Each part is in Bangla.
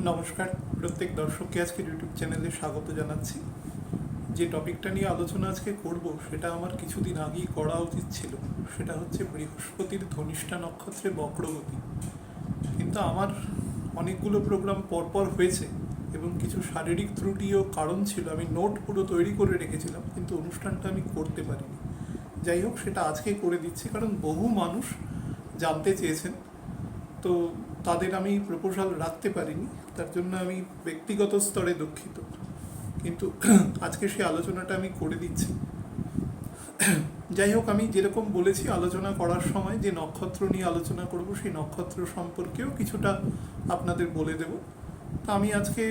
নমস্কার প্রত্যেক দর্শককে আজকে ইউটিউব চ্যানেলে স্বাগত জানাচ্ছি। যে টপিকটা নিয়ে আলোচনা আজকে করব সেটা আমার কিছুদিন আগেই করা উচিত ছিল। সেটা হচ্ছে বৃহস্পতির ধনিষ্ঠা নক্ষত্রে বক্রগতি। কিন্তু আমার অনেকগুলো প্রোগ্রাম পরপর হয়েছে এবং কিছু শারীরিক ত্রুটিও কারণ ছিল। আমি নোট পুরো তৈরি করে রেখেছিলাম কিন্তু অনুষ্ঠানটা আমি করতে পারিনি। যাই হোক, সেটা আজকে করে দিচ্ছি কারণ বহু মানুষ জানতে চেয়েছেন। তো তাদের আমি প্রপোজাল রাখতে পারিনি, তার জন্য আমি ব্যক্তিগত স্তরে দুঃখিত। কিন্তু আজকে সেই আলোচনাটা আমি করে দিচ্ছি। যাই হোক, আমি যেরকম বলেছি আলোচনা করার সময় যে নক্ষত্র নিয়ে আলোচনা করব সেই নক্ষত্র সম্পর্কেও কিছুটা আপনাদের বলে দেব। তা আমি আজকে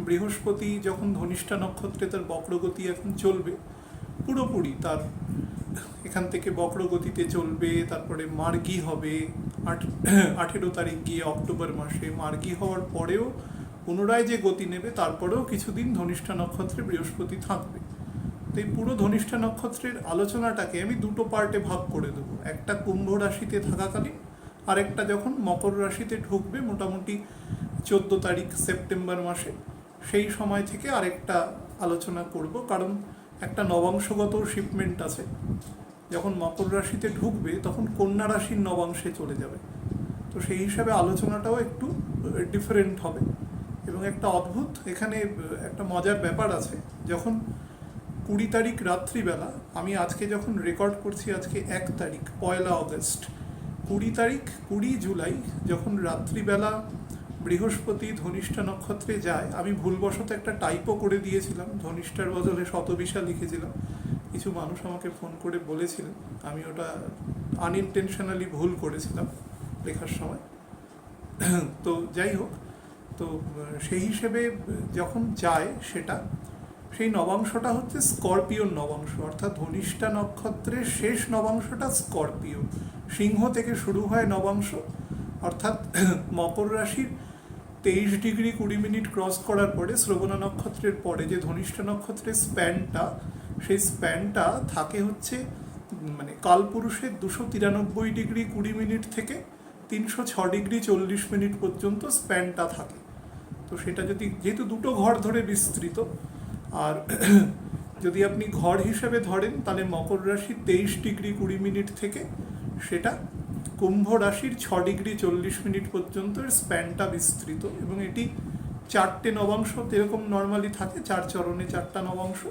বৃহস্পতি যখন ধনিষ্ঠা নক্ষত্রে তার বক্রগতি এখন চলবে, পুরোপুরি তার এখান থেকে বক্রগতিতে চলবে, তারপরে মার্গী হবে 18 তারিখ গিয়ে অক্টোবর মাসে। মার্গী হওয়ার পরেও পুনরায় যে গতি নেবে তারপরেও কিছুদিন ধনিষ্ঠা নক্ষত্রে বৃহস্পতি থাকবে। তো এই পুরো ধনিষ্ঠা নক্ষত্রের আলোচনাটাকে আমি দুটো পার্টে ভাগ করে দেবো। একটা কুম্ভ রাশিতে থাকাকালীন, আর একটা যখন মকর রাশিতে ঢুকবে মোটামুটি 14 তারিখ সেপ্টেম্বর মাসে, সেই সময় থেকে আরেকটা আলোচনা করব। কারণ একটা নবাংশগত শিপমেন্ট আছে। যখন মকর রাশিতে ঢুকবে তখন কন্যা রাশির নবাংশে চলে যাবে। তো সেই হিসাবে আলোচনাটাও একটু ডিফারেন্ট হবে এবং একটা অদ্ভুত এখানে একটা মজার ব্যাপার আছে। যখন 20 তারিখ রাত্রিবেলা, আমি আজকে যখন রেকর্ড করছি আজকে 1 তারিখ 1 অগস্ট, 20 তারিখ 20 জুলাই যখন রাত্রিবেলা বৃহস্পতি ধনিষ্ঠা নক্ষত্রে যায়, আমি ভুলবশত একটা টাইপও করে দিয়েছিলাম, ধনিষ্ঠার বদলে শতবিশা লিখেছিলাম। কিছু মানুষ আমাকে ফোন করে বলেছিলেন আমি ওটা আনইনটেনশনালি ভুল করেছিলাম লেখার সময়। তো যাই হোক, তো সেই হিসেবে যখন যায় সেটা, সেই নবাংশটা হচ্ছে স্করপিওর নবাংশ, অর্থাৎ ধনিষ্ঠা নক্ষত্রের শেষ নবাংশটা স্করপিও। সিংহ থেকে শুরু হয় নবাংশ, অর্থাৎ মকর রাশির 23 ডিগ্রি 20 মিনিট ক্রস করার পরে শ্রবণা নক্ষত্রের পরে যে ধনিষ্ঠা নক্ষত্রের স্প্যানটা, সেই স্প্যানটা থাকে হচ্ছে মানে কালপুরুষের 293 ডিগ্রি 20 মিনিট থেকে 306 ডিগ্রি 40 মিনিট পর্যন্ত স্প্যানটা থাকে। তো সেটা যদি, যেহেতু দুটো ঘর ধরে বিস্তৃত, আর যদি আপনি ঘর হিসেবে ধরেন তাহলে মকর রাশির 23 ডিগ্রি 20 মিনিট থেকে সেটা কুম্ভ রাশির 6 ডিগ্রি 40 মিনিট পর্যন্ত স্প্যানটা বিস্তৃত। এবং এটি 4টে নবাংশ এরকম নর্মালি থাকে, 4 চরণে 4টা নবাংশ।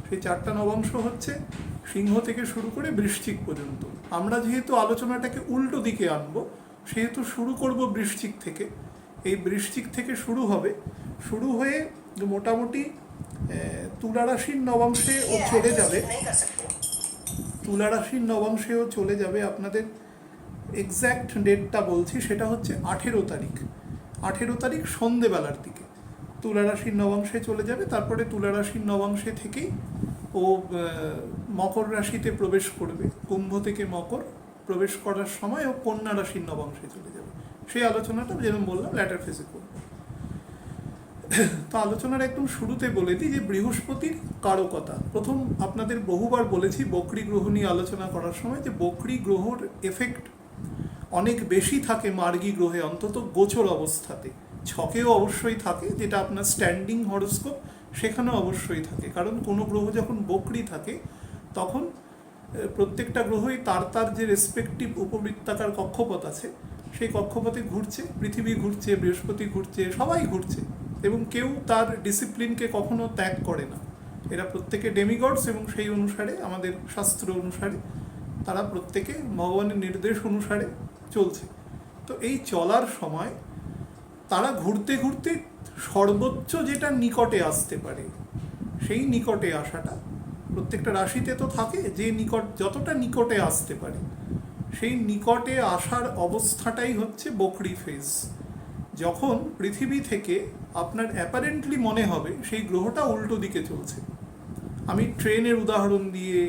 সেই 4টা নবাংশ হচ্ছে সিংহ থেকে শুরু করে বৃশ্চিক পর্যন্ত। আমরা যেহেতু আলোচনাটাকে উল্টো দিকে আনবো, সেহেতু শুরু করব বৃশ্চিক থেকে। এই বৃশ্চিক থেকে শুরু হবে, শুরু হয়ে মোটামুটি তুলা রাশির নবাংশে ও চলে যাবে। তুলা রাশির নবাংশেও চলে যাবে, আপনাদের এক্স্যাক্ট ডেটটা বলছি, সেটা হচ্ছে 18 তারিখ। 18 তারিখ সন্ধেবেলার দিকে তুলা রাশির নবাংশে চলে যাবে। তারপরে তুলা রাশির নবাংশে থেকেই ও মকর রাশিতে প্রবেশ করবে। কুম্ভ থেকে মকর প্রবেশ করার সময় ও কন্যা রাশির নবাংশে চলে যাবে। সেই আলোচনাটা যেরকম বললাম ল্যাটার ফেজে করব। তো আলোচনার একদম শুরুতে বলে দিই যে বৃহস্পতির কারকতা। প্রথম আপনাদের বহুবার বলেছি বক্রী গ্রহ নিয়ে আলোচনা করার সময় যে বক্রী গ্রহর এফেক্ট অনেক বেশি থাকে মার্গী গ্রহে, অন্তত গোচর অবস্থাতে। ছকেও অবশ্যই থাকে, যেটা আপনার স্ট্যান্ডিং হরোস্কোপ সেখানেও অবশ্যই থাকে। কারণ কোনো গ্রহ যখন বক্রী থাকে তখন প্রত্যেকটা গ্রহই তার তার যে রেসপেক্টিভ উপবৃত্তাকার কক্ষপথ আছে সেই কক্ষপথে ঘুরছে। পৃথিবী ঘুরছে, বৃহস্পতি ঘুরছে, সবাই ঘুরছে, এবং কেউ তার ডিসিপ্লিনকে কখনো ত্যাগ করে না। এরা প্রত্যেকে ডেমিগডস, এবং সেই অনুসারে আমাদের শাস্ত্র অনুসারে তারা প্রত্যেকে ভগবানের নির্দেশ অনুসারে চলছে। তো এই চলার সময় তারা ঘুরতে ঘুরতে সর্বোচ্চ যেটা নিকটে আসতে পারে, সেই নিকটে আসাটা প্রত্যেকটা রাশিতে তো থাকে, যে নিকট যতটা নিকটে আসতে পারে সেই নিকটে আসার অবস্থাটাই হচ্ছে বক্রী ফেজ। যখন পৃথিবী থেকে আপনার অ্যাপারেন্টলি মনে হবে সেই গ্রহটা উল্টো দিকে চলছে। আমি ট্রেনের উদাহরণ দিয়ে,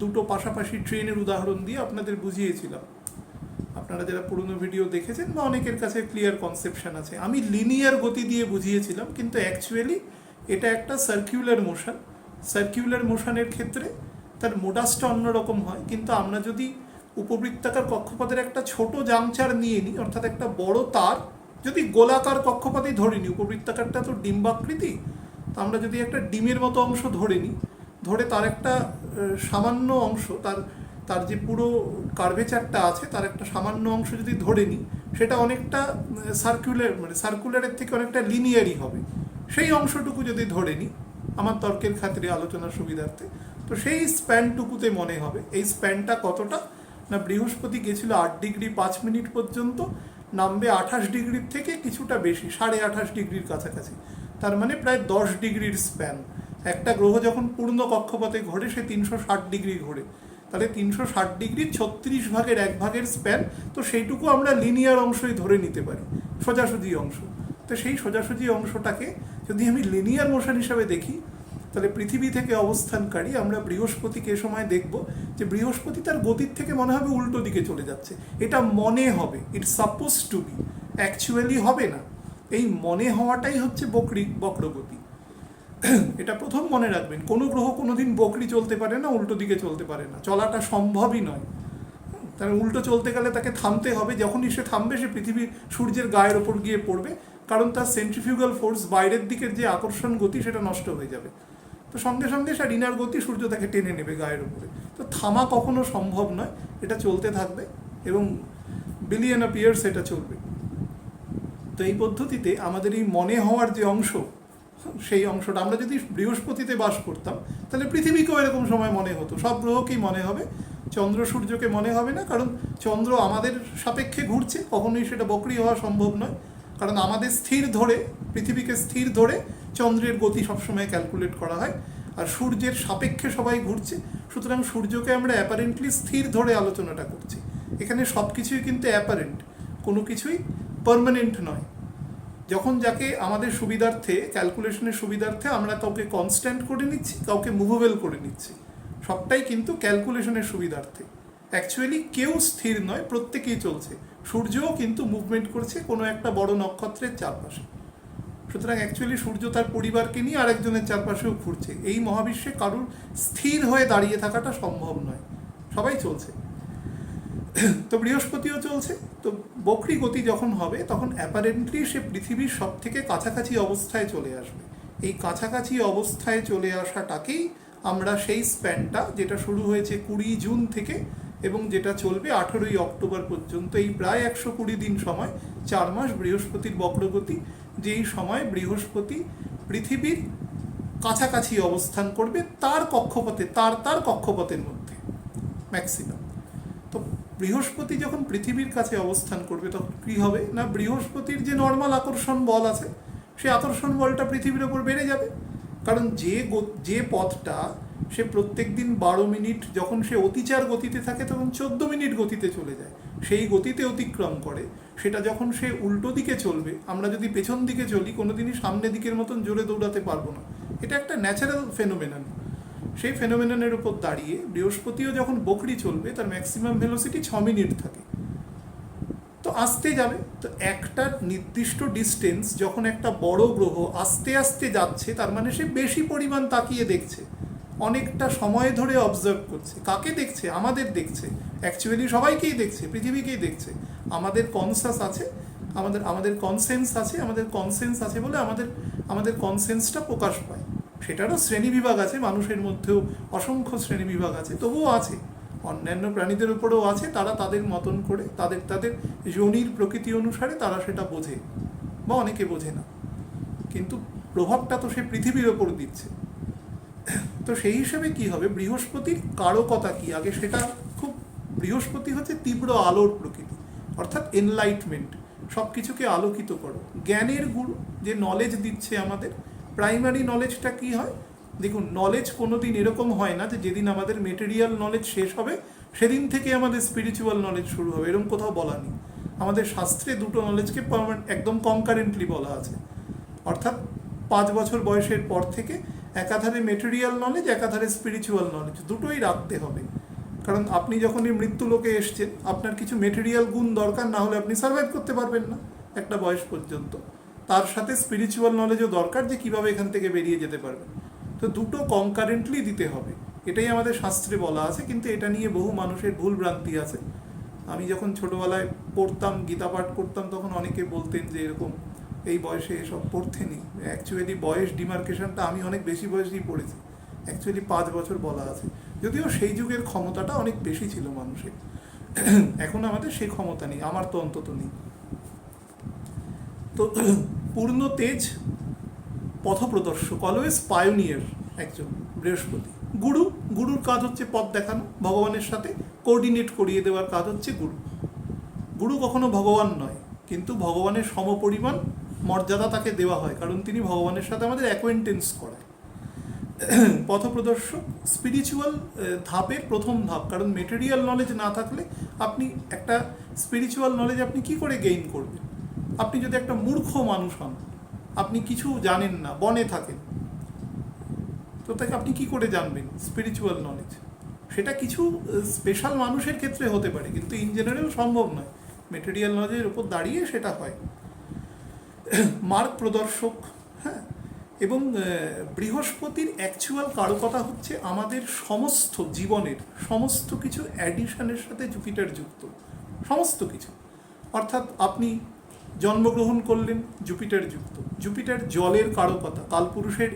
দুটো পাশাপাশি ট্রেনের উদাহরণ দিয়ে আপনাদের বুঝিয়েছিলাম। আপনারা যারা পুরনো ভিডিও দেখেছেন বা অনেকের কাছে ক্লিয়ার কনসেপশন আছে, আমি লিনিয়ার গতি দিয়ে বুঝিয়েছিলাম, কিন্তু অ্যাকচুয়ালি এটা একটা সার্কিউলার মোশন। সার্কিউলার মোশনের ক্ষেত্রে তার মোডাসটা অন্যরকম হয়। কিন্তু আমরা যদি উপবৃত্তাকার কক্ষপথের একটা ছোট জাংচার নিয়ে নিই, অর্থাৎ একটা বড় তার যদি গোলাকার কক্ষপথই ধরে নিই, উপবৃত্তাকারটা তো ডিম্বাকৃতি, তো আমরা যদি একটা ডিমের মতো অংশ ধরে নিই, ধরে তার একটা সামান্য অংশ, তার তার যে পুরো কার্ভেচারটা আছে তার একটা সামান্য অংশ যদি ধরে নিই, সেটা অনেকটা সার্কুলারের থেকে অনেকটা লিনিয়ারই হবে। সেই অংশটুকু যদি ধরে নিই আমার তর্কের খাতিরে, আলোচনার সুবিধার্থে, তো সেই স্প্যানটুকুতে মনে হবে। এই স্প্যানটা কতটা না, বৃহস্পতি গেছিল 8°5' পর্যন্ত, নামবে 28° থেকে কিছুটা বেশি, 28.5° কাছাকাছি, তার মানে প্রায় 10° স্প্যান। একটা গ্রহ যখন পূর্ণ কক্ষপথে ঘোরে সে 360° ঘোরে, তাহলে 360° 36/1 স্প্যান, তো সেইটুকু আমরা লিনিয়ার অংশই ধরে নিতে পারি, সোজাসুজি অংশ। তো সেই সোজাসুজি অংশটাকে যদি আমি লিনিয়ার মোশন হিসাবে দেখি, তাহলে পৃথিবী থেকে অবস্থানকারী আমরা বৃহস্পতিকে এ সময় দেখব যে বৃহস্পতি তার গতির থেকে মনে হবে উল্টো দিকে চলে যাচ্ছে। এটা মনে হবে, it's suppose to be, actually হবে না। এই মনে হওয়াটাই হচ্ছে বক্রগতি। এটা প্রথম মনে রাখবেন, কোনো গ্রহ কোনোদিন বকরি চলতে পারে না, উল্টো দিকে চলতে পারে না, চলাটা সম্ভবই নয়। তার উল্টো চলতে গেলে তাকে থামতে হবে, যখনই সে থামবে সে পৃথিবীর সূর্যের গায়ের ওপর গিয়ে পড়বে, কারণ তার সেন্ট্রিফিউগাল ফোর্স, বাইরের দিকের যে আকর্ষণ গতি, সেটা নষ্ট হয়ে যাবে। তো সঙ্গে সঙ্গে তার ইনার গতি, সূর্য তাকে টেনে নেবে গায়ের উপরে। তো থামা কখনো সম্ভব নয়, এটা চলতে থাকবে এবং বিলিয়ন অফ ইয়ার্স এটা চলবে। তো এই পদ্ধতিতে আমাদের এই মনে হওয়ার যে অংশ, সেই অংশটা, আমরা যদি বৃহস্পতিতে বাস করতাম তাহলে পৃথিবীকেও এরকম সময় মনে হতো, সব গ্রহকেই মনে হবে, চন্দ্র সূর্যকে মনে হবে না, কারণ চন্দ্র আমাদের সাপেক্ষে ঘুরছে, কখনোই সেটা বক্রি হওয়া সম্ভব নয়, কারণ আমাদের স্থির ধরে, পৃথিবীকে স্থির ধরে চন্দ্রের গতি সবসময় ক্যালকুলেট করা হয়, আর সূর্যের সাপেক্ষে সবাই ঘুরছে, সুতরাং সূর্যকে আমরা অ্যাপারেন্টলি স্থির ধরে আলোচনাটা করছি। এখানে সব কিছুই কিন্তু অ্যাপারেন্ট, কোনো কিছুই পার্মানেন্ট নয়। যখন যাকে আমাদের সুবিধার্থে, ক্যালকুলেশনের সুবিধার্থে আমরা কাউকে কনস্ট্যান্ট করে নিচ্ছি, কাউকে মুভেবল করে নিচ্ছি, সবটাই কিন্তু ক্যালকুলেশনের সুবিধার্থে। অ্যাকচুয়ালি কেউ স্থির নয়, প্রত্যেকেই চলছে। সূর্যও কিন্তু মুভমেন্ট করছে কোনো একটা বড় নক্ষত্রের চারপাশে। সুতরাং অ্যাকচুয়ালি সূর্য তার পরিবারকে নিয়ে আরেকজনের চারপাশেও ঘুরছে। এই মহাবিশ্বে কারুর স্থির হয়ে দাঁড়িয়ে থাকাটা সম্ভব নয়, সবাই চলছে। তো বৃহস্পতিও চলছে। তো বক্রী গতি যখন হবে তখন অ্যাপারেন্টলি সে পৃথিবীর সব থেকে কাছাকাছি অবস্থায় চলে আসবে। এই কাছাকাছি অবস্থায় চলে আসাটাকেই আমরা সেই স্প্যানটা, যেটা শুরু হয়েছে 20 জুন থেকে এবং যেটা চলবে 18 অক্টোবর পর্যন্ত, এই প্রায় 120 দিন সময়, 4 মাস বৃহস্পতির বক্রগতি, যেই সময় বৃহস্পতি পৃথিবীর কাছাকাছি অবস্থান করবে তার কক্ষপথে, তার কক্ষপথের মধ্যে ম্যাক্সিমাম। তো বৃহস্পতি যখন পৃথিবীর কাছে অবস্থান করবে তখন কী হবে না, বৃহস্পতির যে নর্মাল আকর্ষণ বল আছে সেই আকর্ষণ বলটা পৃথিবীর ওপর বেড়ে যাবে, কারণ যে পথটা সে প্রত্যেক দিন 12 মিনিট, যখন সে অতিচার গতিতে থাকে তখন 14 মিনিট গতিতে চলে যায়, সেই গতিতে অতিক্রম করে, সেটা যখন সে উল্টো দিকে চলবে, আমরা যদি পেছন দিকে চলি কোনোদিনই সামনের দিকের মতন জোরে দৌড়াতে পারবো না, এটা একটা ন্যাচারাল ফেনোমেনন। সেই ফেনোমেননের উপর দাঁড়িয়ে বৃহস্পতিও যখন বকরি চলবে তার ম্যাক্সিমাম ভেলোসিটি 6 মিনিট থাকে, তো আস্তে যাবে। তো একটা নির্দিষ্ট ডিস্টেন্স যখন একটা বড় গ্রহ আস্তে আস্তে যাচ্ছে, তার মানে সে বেশি পরিমাণ তাকিয়ে দেখছে, অনেকটা সময় ধরে অবজার্ভ করছে। কাকে দেখছে? আমাদের দেখছে, অ্যাকচুয়ালি সবাইকেই দেখছে, পৃথিবীকেই দেখছে। আমাদের কনসাস আছে, আমাদের কনসেন্স আছে, আমাদের কনসেন্স আছে বলে আমাদের কনসেন্সটা প্রকাশ পায়। সেটারও শ্রেণীবিভাগ আছে, মানুষের মধ্যেও অসংখ্য শ্রেণীবিভাগ আছে, তবুও আছে, অন্যান্য প্রাণীদের উপরেও আছে। তারা তাদের মতন করে, তাদের যোনির প্রকৃতি অনুসারে তারা সেটা বোঝে, বা অনেকে বোঝে না, কিন্তু প্রভাবটা তো সে পৃথিবীর ওপর দিচ্ছে। তো সেই হিসেবে কি হবে, বৃহস্পতির কারকতা কি আগে সেটা খুব, বৃহস্পতি হচ্ছে তীব্র আলোর প্রকৃতি, অর্থাৎ এনলাইটমেন্ট, সব কিছুকে আলোকিত করো, জ্ঞানের গুরু, যে নলেজ দিচ্ছে আমাদের। প্রাইমারি নলেজটা কি হয় দেখুন, নলেজ কোনো দিন এরকম হয় না যে যেদিন আমাদের মেটেরিয়াল নলেজ শেষ হবে সেদিন থেকে আমাদের স্পিরিচুয়াল নলেজ শুরু হবে, এরকম কোথাও বলা নেই। আমাদের শাস্ত্রে দুটো নলেজকে একদম কনকারেন্টলি বলা আছে, অর্থাৎ 5 বছর বয়সের পর থেকে একাধারে মেটেরিয়াল নলেজ, একাধারে স্পিরিচুয়াল নলেজ, দুটোই রাখতে হবে। কারণ আপনি যখন এই মৃত্যুলোকে এসছেন আপনার কিছু মেটেরিয়াল গুণ দরকার, না হলে আপনি সার্ভাইভ করতে পারবেন না একটা বয়স পর্যন্ত। তার সাথে স্পিরিচুয়াল নলেজও দরকার, যে কীভাবে এখান থেকে বেরিয়ে যেতে পারবেন। তো দুটো কনকারেন্টলি দিতে হবে, এটাই আমাদের শাস্ত্রে বলা আছে। কিন্তু এটা নিয়ে বহু মানুষের ভুল ভ্রান্তি আছে, আমি যখন ছোটোবেলায় পড়তাম, গীতা পাঠ করতাম, তখন অনেকে বলতেন যে এরকম এই বয়সে এসব পড়তে নেই। অ্যাকচুয়ালি বয়স ডিমার্কেশনটা আমি অনেক বেশি বয়সেই পড়েছি, অ্যাকচুয়ালি 5 বছর বলা আছে, যদিও সেই যুগের ক্ষমতাটা অনেক বেশি ছিল মানুষের। এখন আমাদের সেই ক্ষমতা নেই, আমার তো অন্তত নেই। তো পূর্ণ তেজ, পথপ্রদর্শক, অলওয়েজ পায়োনিয়ার একজন বৃহস্পতি। গুরুর কাজ হচ্ছে পথ দেখানো, ভগবানের সাথে কোঅর্ডিনেট করিয়ে দেওয়ার কাজ হচ্ছে গুরু কখনো ভগবান নয়, কিন্তু ভগবানের সমপরিমাণ মর্যাদা তাকে দেওয়া হয়, কারণ তিনি ভগবানের সাথে আমাদের অ্যাকোয়েন্টেন্স করায়। পথপ্রদর্শক স্পিরিচুয়াল ধাপের প্রথম ধাপ, কারণ মেটেরিয়াল নলেজ না থাকলে আপনি একটা স্পিরিচুয়াল নলেজ আপনি কি করে গেইন করবেন? আপনি যদি একটা মূর্খ মানুষ হন, আপনি কিছু জানেন না, বনে থাকেন, তো তাকে আপনি কি করে জানবেন স্পিরিচুয়াল নলেজ? সেটা কিছু স্পেশাল মানুষের ক্ষেত্রে হতে পারে, কিন্তু ইন জেনারেল সম্ভব নয়। মেটেরিয়াল নলেজের উপর দাঁড়িয়ে সেটা হয়। মার্গ প্রদর্শক, হ্যাঁ। এবং বৃহস্পতির অ্যাকচুয়াল কারকতা হচ্ছে আমাদের সমস্ত জীবনের সমস্ত কিছু অ্যাডিশনের সাথে জুপিটার যুক্ত, সমস্ত কিছু। অর্থাৎ আপনি জন্মগ্রহণ করলেন, জুপিটার যুক্ত। জুপিটার জলের কারকতা, কালপুরুষের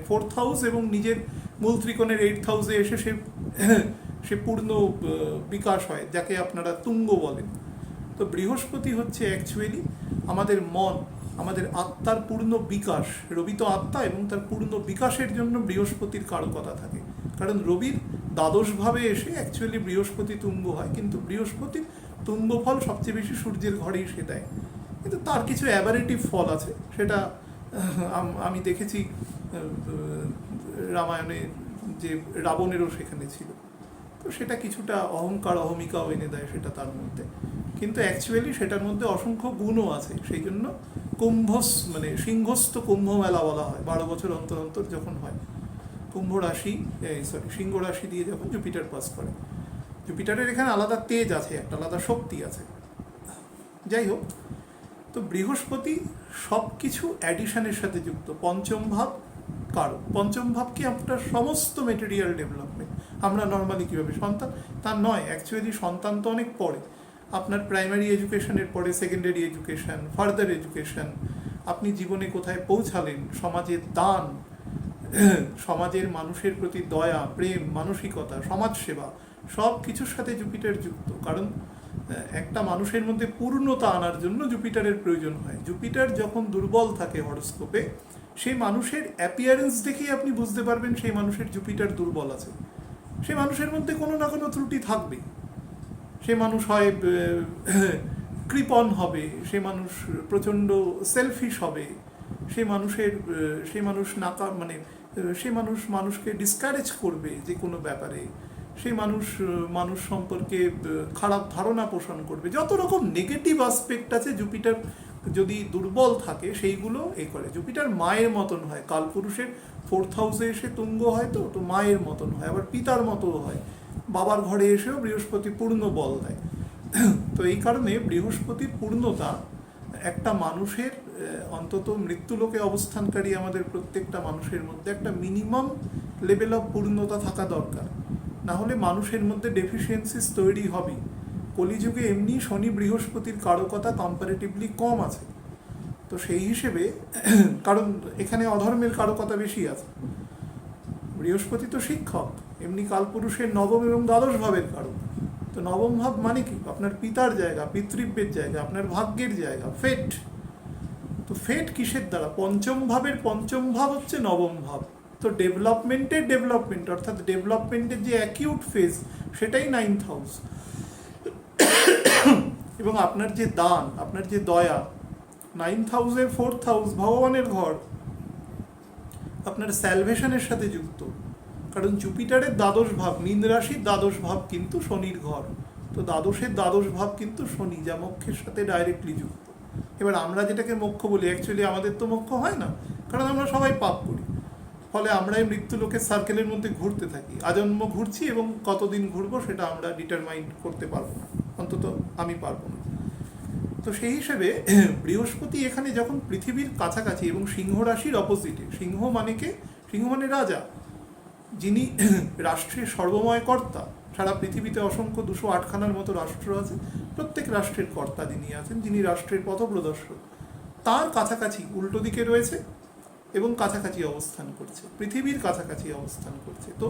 4th হাউস এবং নিজের মূল ত্রিকোণের 8th হাউসে এসে সে পূর্ণ বিকাশ হয়, যাকে আপনারা তুঙ্গ বলেন। তো বৃহস্পতি হচ্ছে অ্যাকচুয়ালি আমাদের মন, আমাদের আত্মার পূর্ণ বিকাশ। রবি তো আত্মা, এবং তার পূর্ণ বিকাশের জন্য বৃহস্পতির কারকতা থাকে, কারণ রবির দ্বাদশভাবে এসে অ্যাকচুয়ালি বৃহস্পতি তুঙ্গ হয়, কিন্তু বৃহস্পতির তুঙ্গ ফল সবচেয়ে বেশি সূর্যের ঘরেই সে দেয়। কিন্তু তার কিছু অ্যাবারেটিভ ফল আছে, সেটা আমি দেখেছি রামায়ণে, যে রাবণেরও সেখানে ছিল। তো সেটা কিছুটা অহংকার অহমিকাও এনে দেয় সেটা তার মধ্যে, কিন্তু অ্যাকচুয়ালি সেটার মধ্যে অসংখ্য গুণও আছে। সেই জন্য সিংহস্থ কুম্ভ মেলা বলা হয়, 12 বছর অন্তর অন্তর যখন হয়। সিংহ রাশি দিয়ে যখন জুপিটার পাস করে, জুপিটারের এখানে আলাদা তেজ আছে, একটা আলাদা শক্তি আছে। যাই হোক, তো বৃহস্পতি সব কিছু অ্যাডিশনের সাথে যুক্ত। পঞ্চম ভাব কারণ, পঞ্চম ভাব কি আপনার সমস্ত মেটেরিয়াল ডেভেলপমেন্ট। আমরা নর্মালি কীভাবে সন্তান, তা নয়, অ্যাকচুয়ালি সন্তান তো অনেক পরে, আপনার প্রাইমারি এডুকেশনের পরে সেকেন্ডারি এডুকেশন, ফার্দার এডুকেশন, আপনি জীবনে কোথায় পৌঁছালেন, সমাজের দান, সমাজের মানুষের প্রতি দয়া, প্রেম, মানসিকতা, সমাজসেবা, সব কিছুর সাথে জুপিটার যুক্ত। কারণ একটা মানুষের মধ্যে পূর্ণতা আনার জন্য জুপিটারের প্রয়োজন হয়। জুপিটার যখন দুর্বল থাকে হরোস্কোপে, সেই মানুষের অ্যাপিয়ারেন্স দেখেই আপনি বুঝতে পারবেন সেই মানুষের জুপিটার দুর্বল আছে। সে মানুষের মধ্যে কোনো না কোনো ত্রুটি থাকবে। সে মানুষ হয় কৃপণ হবে, সে মানুষ প্রচণ্ড সেলফিশ হবে, সে মানুষকে ডিসকারেজ করবে যে কোনো ব্যাপারে, সেই মানুষ সম্পর্কে খারাপ ধারণা পোষণ করবে। যত রকম নেগেটিভ অ্যাসপেক্ট আছে, জুপিটার যদি দুর্বল থাকে সেইগুলো করে। জুপিটার মায়ের মতন হয়, কালপুরুষের 4th হাউসে এসে তুঙ্গ হয়, তো মায়ের মতন হয়, আবার পিতার মতোও হয়। বাবার ঘরে এসেও বৃহস্পতি পূর্ণ বল দেয়। তো এই কারণে বৃহস্পতির পূর্ণতা একটা মানুষের, অন্তত মৃত্যুলোকে অবস্থানকারী আমাদের প্রত্যেকটা মানুষের মধ্যে একটা মিনিমাম লেভেল অফ পূর্ণতা থাকা দরকার, না হলে মানুষের মধ্যে ডেফিসিয়েন্সিস তৈরি হবে। কলিযুগে এমনি শনি বৃহস্পতির কারকতা কম্পারেটিভলি কম আছে, তো সেই হিসেবে, কারণ এখানে অধর্মের কারকতা বেশি আছে। বৃহস্পতি তো শিক্ষক, এমনি কালপুরুষের নবম এবং দ্বাদশ ভাবের কারক। তো নবম ভাব মানে কি? আপনার পিতার জায়গা, পিতৃব্যের জায়গা, আপনার ভাগ্যের জায়গা, ফেট। তো ফেট কিসের দ্বারা? পঞ্চম ভাবের পঞ্চম ভাব হচ্ছে নবম ভাব। তো ডেভেলপমেন্ট অর্থাৎ ডেভেলপমেন্টের যে অ্যাকিউট ফেজ, সেটাই 9th হাউস। এবং আপনার যে দান, আপনার যে দয়া, 9th হাউসের 4th হাউস ভগবানের ঘর, আপনার স্যালভেশনের সাথে যুক্ত। কারণ জুপিটারের দ্বাদশ ভাব, মীন রাশির দ্বাদশ ভাব কিন্তু শনির ঘর। তো দ্বাদশ ভাব কিন্তু শনি, যা মোক্ষের সাথে ডাইরেক্টলি যুক্ত। এবার আমরা যেটাকে মোক্ষ বলি, অ্যাকচুয়ালি আমাদের তো মোক্ষ হয় না, কারণ আমরা সবাই পাপ করি। ফলে আমরা এই মৃত্যু লোকের সার্কেলের মধ্যে ঘুরতে থাকি, আজন্ম ঘুরছি, এবং কতদিন ঘুরবো সেটা আমরা ডিটারমাইন করতে পারবো না, অন্তত আমি পারবো না। তো সেই হিসেবে বৃহস্পতি এখানে যখন পৃথিবীর কাছাকাছি এবং সিংহ রাশির অপোজিটে, সিংহ মানে রাজা, যিনি রাষ্ট্রের সর্বময় কর্তা, সারা পৃথিবীতে অসংখ্য 208খানার মতো রাষ্ট্র আছে, প্রত্যেক রাষ্ট্রের কর্তা যিনি আছেন, যিনি রাষ্ট্রের পথপ্রদর্শক, তার কাছাকাছি উল্টো দিকে রয়েছে এবং কাছাকাছি অবস্থান করছে, পৃথিবীর কাছাকাছি অবস্থান করছে। তো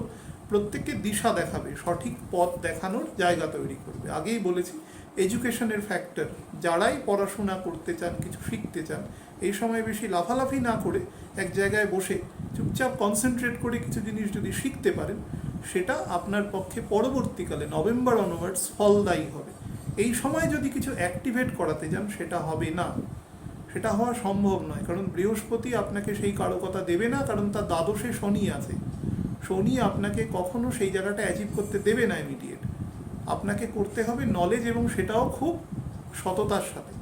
প্রত্যেককে দিশা দেখাবে, সঠিক পথ দেখানোর জায়গা তৈরি করবে। আগেই বলেছি এডুকেশনের ফ্যাক্টর, যারাই পড়াশোনা করতে চান, কিছু শিখতে চান, এই সময় বেশি লাফালাফি না করে এক জায়গায় বসে চুপচাপ কনসেন্ট্রেট করে কিছু জিনিস যদি শিখতে পারেন, সেটা আপনার পক্ষে পরবর্তীকালে নভেম্বর অনওয়ার্ডস ফলদায়ী হবে। এই সময় যদি কিছু অ্যাক্টিভেট করাতে যান, সেটা হবে না, সেটা হওয়া সম্ভব নয়। কারণ বৃহস্পতি আপনাকে সেই কারকতা দেবে না, কারণ তার দ্বাদশে শনি আছে। শনি আপনাকে কখনো সেই জায়গাটা অ্যাচিভ করতে দেবে না ইমিডিয়েট। আপনাকে করতে হবে নলেজ, এবং সেটাও খুব সততার সাথে।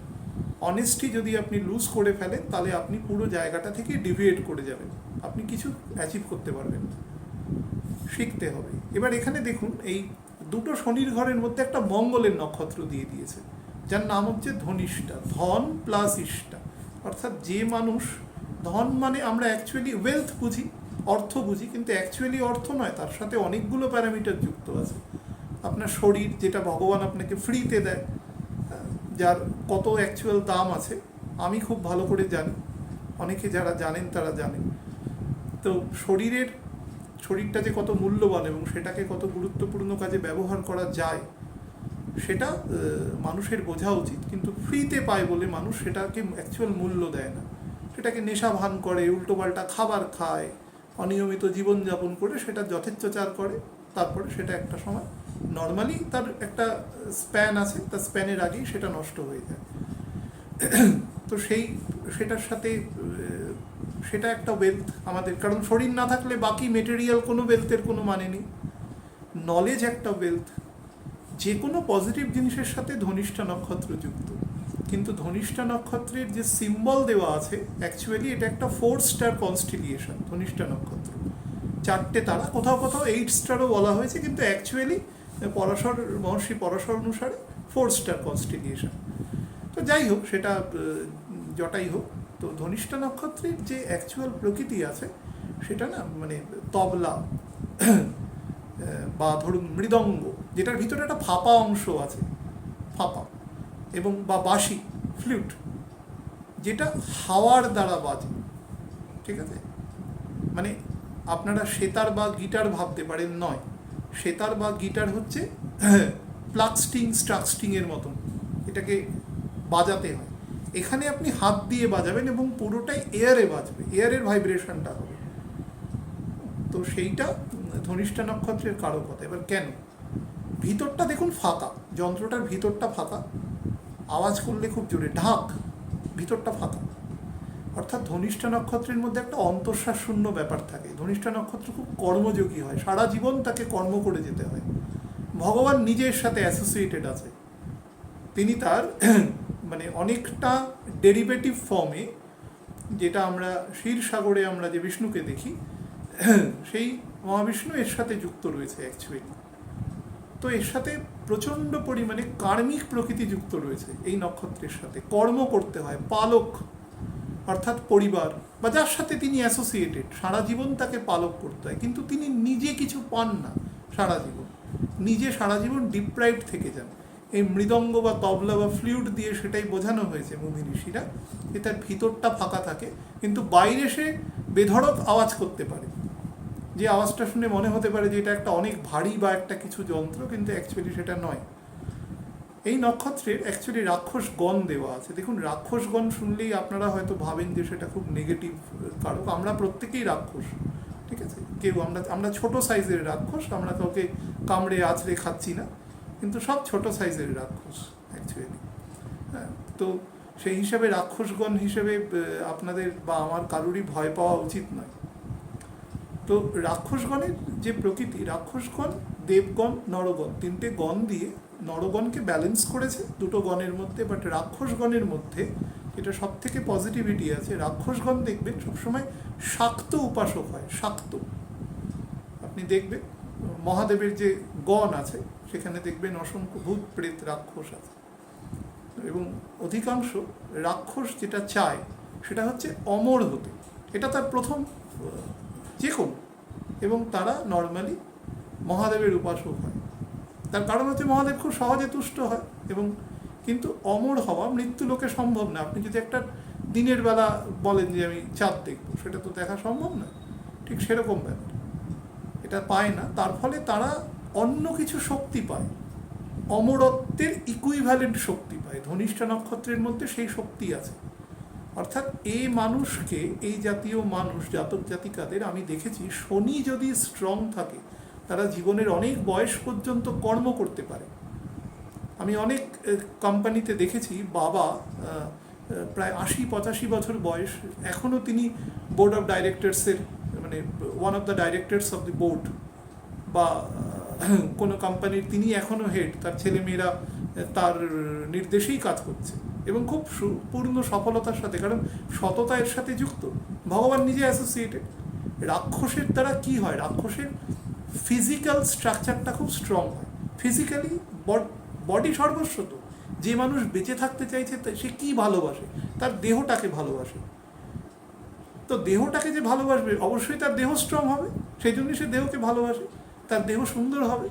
অনেস্টি যদি আপনি লুজ করে ফেলেন, তাহলে আপনি পুরো জায়গাটা থেকে ডিভিয়েট করে যাবেন, আপনি কিছু অ্যাচিভ করতে পারবেন না। শিখতে হবে। এবার এখানে দেখুন, এই দুটো শনির ঘরের মধ্যে একটা মঙ্গলের নক্ষত্র দিয়ে দিয়েছে, যার নাম হচ্ছে ধনিষ্ঠা, ধন প্লাস ইষ্টা। অর্থাৎ যে মানুষ, ধন মানে আমরা অ্যাকচুয়ালি ওয়েলথ বুঝি, অর্থ বুঝি, কিন্তু অ্যাকচুয়ালি অর্থ নয়, তার সাথে অনেকগুলো প্যারামিটার যুক্ত আছে। আপনার শরীর, যেটা ভগবান আপনাকে ফ্রিতে দেয়, যার কত অ্যাকচুয়াল দাম আছে আমি খুব ভালো করে জানি, অনেকে যারা জানেন তারা জানেন। তো শরীরটা যে কত মূল্যবান এবং সেটাকে কত গুরুত্বপূর্ণ কাজে ব্যবহার করা যায়, সেটা মানুষের বোঝা উচিত। কিন্তু ফ্রিতে পায় বলে মানুষ সেটাকে অ্যাকচুয়াল মূল্য দেয় না, সেটাকে নেশা ভান করে, উল্টোপাল্টা খাবার খায়, অনিয়মিত জীবনযাপন করে সেটা যথেচ্ছাচার করে। তারপরে সেটা একটা সময় নর্মালি তার একটা স্প্যান আছে, তার স্প্যানের আগেই সেটা নষ্ট হয়ে যায়। তো সেটার সাথে সেটা একটা ওয়েলথ আমাদের, কারণ শরীর না থাকলে বাকি মেটেরিয়াল কোনো ওয়েলথের কোনো মানে নেই। নলেজ একটা ওয়েলথ। যে কোনো পজিটিভ জিনিসের সাথে ধনিষ্ঠা নক্ষত্র যুক্ত, কিন্তু ধনিষ্ঠা নক্ষত্রের যে সিম্বল দেওয়া আছে, অ্যাকচুয়ালি এটা একটা 4 স্টার কনস্টিলিয়েশন। ধনিষ্ঠা নক্ষত্র 4টে তারা, কোথাও কোথাও 8 স্টারও বলা হয়েছে, কিন্তু অ্যাকচুয়ালি মহর্ষি পরাশর অনুসারে 4 স্টার কনস্টিলিয়েশন। তো যাই হোক, সেটা যটাই হোক, তো ধনিষ্ঠা নক্ষত্রের যে অ্যাকচুয়াল প্রকৃতি আছে, সেটা না মানে তবলা বা ধরুন মৃদঙ্গ, যেটার ভিতরে একটা ফাঁপা অংশ আছে, ফাঁপা, এবং বা বাঁশি, ফ্লুট, যেটা হাওয়ার দ্বারা বাজে, ঠিক আছে? মানে আপনারা সেতার বা গিটার ভাবতে পারেন, নয়। সেতার বা গিটার হচ্ছে প্লাগস্টিং স্ট্রাকস্টিংয়ের মতন, এটাকে বাজাতে হয়। এখানে আপনি হাত দিয়ে বাজাবেন এবং পুরোটাই এয়ারে বাজবে, এয়ারের ভাইব্রেশনটা হবে। তো সেইটা ধনিষ্ঠা নক্ষত্রের কারকতা। এবার কেন? ভিতরটা দেখুন ফাঁকা, যন্ত্রটার ভিতরটা ফাঁকা, আওয়াজ করলে খুব জোরে ঢাক, ভিতরটা ফাঁকা। অর্থাৎ ধনিষ্ঠা নক্ষত্রের মধ্যে একটা অন্তঃশ্বাস শূন্য ব্যাপার থাকে। ধনিষ্ঠা নক্ষত্র খুব কর্মযোগী হয়, সারা জীবন তাকে কর্ম করে যেতে হয়। ভগবান নিজের সাথে অ্যাসোসিয়েটেড আছে, তিনি তার মানে অনেকটা ডেরিভেটিভ ফর্মে, যেটা আমরা ক্ষীরসাগরে আমরা যে বিষ্ণুকে দেখি, সেই মহাবিষ্ণু এর সাথে যুক্ত রয়েছে অ্যাকচুয়ালি। তো এর সাথে প্রচণ্ড পরিমাণে কার্মিক প্রকৃতি যুক্ত রয়েছে এই নক্ষত্রের সাথে। কর্ম করতে হয়, পালক অর্থাৎ পরিবার বা যার সাথে তিনি অ্যাসোসিয়েটেড, সারা জীবন তাকে পালক করতে হয়, কিন্তু তিনি নিজে কিছু পান না সারা জীবন, নিজে সারা জীবন ডিপ্রাইভড থেকে যান। এই মৃদঙ্গ বা তবলা বা ফ্লুট দিয়ে সেটাই বোঝানো হয়েছে মুনি ঋষিরা, যে তার ভিতরটা ফাঁকা থাকে, কিন্তু বাইরে সে বেধড়ক আওয়াজ করতে পারে, যে আওয়াজটা শুনে মনে হতে পারে যে এটা একটা অনেক ভারী বা একটা কিছু যন্ত্র, কিন্তু অ্যাকচুয়ালি সেটা নয়। এই নক্ষত্রের অ্যাকচুয়ালি রাক্ষস গণ দেওয়া আছে। দেখুন, রাক্ষস গণ শুনলেই আপনারা হয়তো ভাবেন যে সেটা খুব নেগেটিভ কারক। আমরা প্রত্যেকেই রাক্ষস, ঠিক আছে? কেউ আমরা ছোট সাইজের রাক্ষস, আমরা কাউকে কামড়ে আছড়ে খাচ্ছি না, কিন্তু সব ছোট সাইজের রাক্ষস অ্যাকচুয়ালি। হ্যাঁ, তো সেই হিসাবে রাক্ষসগণ হিসেবে আপনাদের বা আমার কারোরই ভয় পাওয়া উচিত নয়। তো রাক্ষসগণের যে প্রকৃতি, রাক্ষসগণ, দেবগণ, নরগণ, 3টে গণ দিয়ে নরগণকে ব্যালেন্স করেছে দুটো গণের মধ্যে। বাট রাক্ষসগণের মধ্যে এটা সব থেকে পজিটিভিটি আছে, রাক্ষসগণ দেখবেন সবসময় শাক্ত উপাসক হয়। শাক্ত, আপনি দেখবেন মহাদেবের যে গণ আছে সেখানে দেখবেন অসংখ্য ভূত প্রেত রাক্ষস আছে, এবং অধিকাংশ রাক্ষস যেটা চায় সেটা হচ্ছে অমর হতে, এটা তার প্রথম যে কোনো, এবং তারা নর্মালি মহাদেবের উপাসক হয়। তার কারণ হচ্ছে মহাদেব খুব সহজে তুষ্ট হয়, এবং কিন্তু অমর হওয়া মৃত্যু লোকে সম্ভব না। আপনি যদি একটা দিনের বেলা বলেন যে আমি চাঁদ দেখব, সেটা তো দেখা সম্ভব না। ঠিক সেরকম ব্যাপার, এটা পায় না। তার ফলে তারা অন্য কিছু শক্তি পায়, অমরত্বের ইকুইভ্যালেন্ট শক্তি পায়। ধনিষ্ঠা নক্ষত্রের মধ্যে সেই শক্তি আছে। অর্থাৎ এই মানুষকে, এই জাতীয় মানুষ, জাতক জাতিকাদের আমি দেখেছি, শনি যদি স্ট্রং থাকে তারা জীবনের অনেক বয়স পর্যন্ত কর্ম করতে পারে। আমি অনেক কোম্পানিতে দেখেছি বাবা প্রায় ৮০-৮৫ বছর বয়স, এখনও তিনি বোর্ড অফ ডাইরেক্টরসের, মানে one of the directors of the board, বা কোনো কোম্পানির তিনি এখনও হেড, তার ছেলেমেয়েরা তার নির্দেশেই কাজ করছে, এবং খুব পূর্ণ সফলতার সাথে, কারণ সততা এর সাথে যুক্ত। ভগবান নিজে অ্যাসোসিয়েটেড। রাক্ষসের দ্বারা কি হয়, রাক্ষসের ফিজিক্যাল স্ট্রাকচারটা খুব স্ট্রং হয়, ফিজিক্যালি বডি সর্বস্ব। তো যে মানুষ বেঁচে থাকতে চাইছে সে কি ভালোবাসে, তার দেহটাকে ভালোবাসে। তো দেহটাকে যে ভালোবাসবে অবশ্যই তার দেহ স্ট্রং হবে, সেই জন্য সে দেহকে ভালোবাসে, তার দেহ সুন্দর হবে।